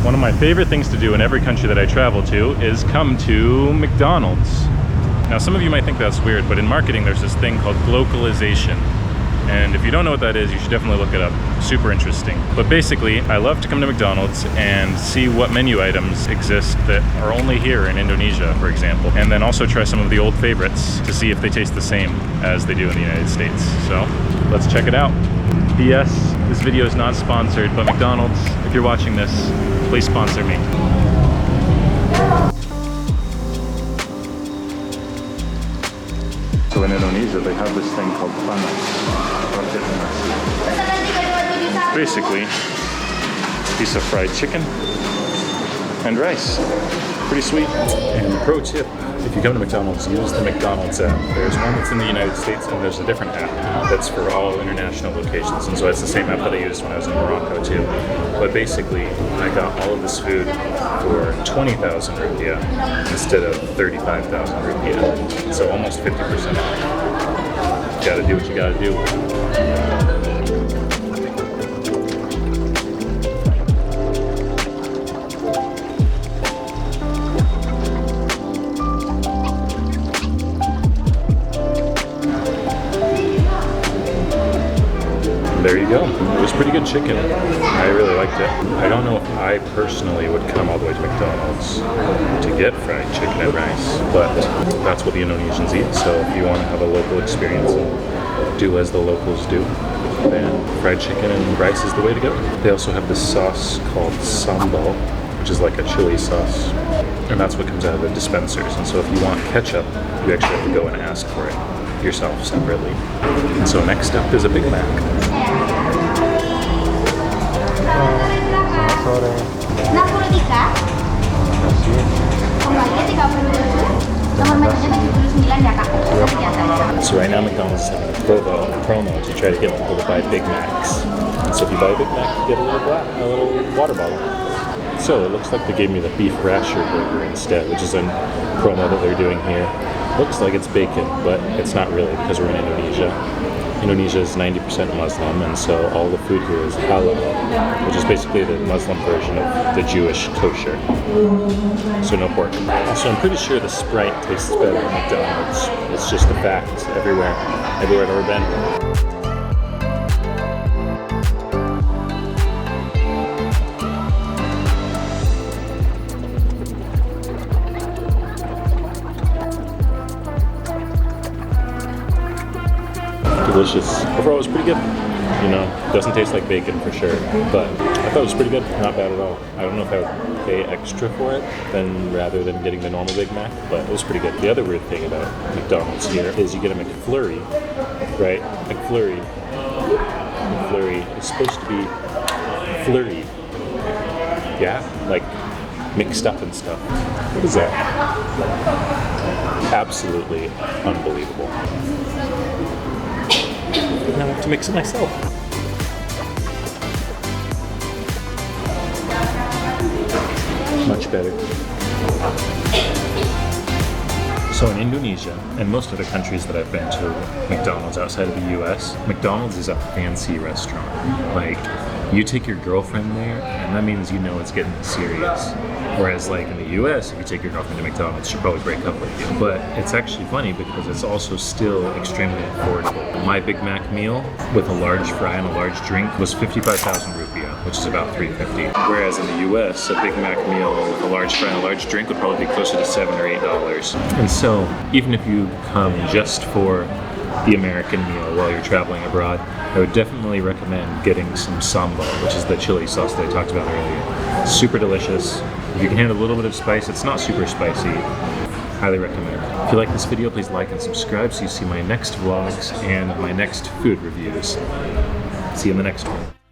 One of my favorite things to do in every country that I travel to is come to McDonald's. Now, some of you might think that's weird, but in marketing there's this thing called glocalization. And if you don't know what that is, you should definitely look it up. Super interesting. But basically, I love to come to McDonald's and see what menu items exist that are only here in Indonesia, for example. And then also try some of the old favorites to see if they taste the same as they do in the United States. So let's check it out. P.S. This video is not sponsored, but McDonald's, if you're watching this, please sponsor me. So in Indonesia, they have this thing called panas. Basically, a piece of fried chicken and rice. Pretty sweet. And pro tip, if you come to McDonald's, use the McDonald's app. There's one that's in the United States and there's a different app that's for all international locations. And so it's the same app that I used when I was in Morocco too. But basically, I got all of this food for 20,000 rupiah instead of 35,000 rupiah. So almost 50% off. Gotta do what you gotta do. There you go. It was pretty good chicken. I really liked it. I don't know if I personally would come all the way to McDonald's to get fried chicken and rice, but that's what the Indonesians eat. So if you want to have a local experience and do as the locals do, then fried chicken and rice is the way to go. They also have this sauce called sambal, which is like a chili sauce, and that's what comes out of the dispensers. And so if you want ketchup, you actually have to go and ask for it yourself separately. And so next up is a Big Mac. So right now McDonald's is having a promo to try to get people to buy Big Macs. And so if you buy a Big Mac, you get a little water bottle. So it looks like they gave me the beef rasher burger instead, which is a promo that they're doing here. Looks like it's bacon, but it's not really because we're in Indonesia. Indonesia is 90% Muslim, and so all the food here is halal, which is basically the Muslim version of the Jewish kosher. So no pork. So I'm pretty sure the Sprite tastes better at McDonald's. It's just a fact everywhere I've ever been. Delicious. Overall, it was pretty good. You know, doesn't taste like bacon for sure, but I thought it was pretty good. Not bad at all. I don't know if I would pay extra for it rather than getting the normal Big Mac, but it was pretty good. The other weird thing about McDonald's here is you get a McFlurry, right? McFlurry is supposed to be flurried. Yeah, like mixed up and stuff. What is that? Absolutely unbelievable. Now I have to mix it myself. Much better. So in Indonesia and most other countries that I've been to, McDonald's outside of the US, McDonald's is a fancy restaurant. Like, you take your girlfriend there, and that means you know it's getting serious. Whereas like in the US, if you take your girlfriend to McDonald's, she'll probably break up with you. But it's actually funny because it's also still extremely affordable. My Big Mac meal with a large fry and a large drink was 55,000 rupiah, which is about $350. Whereas in the US, a Big Mac meal with a large fry and a large drink would probably be closer to $7 or $8. And so even if you come just for the American meal while you're traveling abroad, I would definitely recommend getting some sambal, which is the chili sauce that I talked about earlier. Super delicious. If you can handle a little bit of spice, it's not super spicy. Highly recommend. If you like this video, please like and subscribe so you see my next vlogs and my next food reviews. See you in the next one.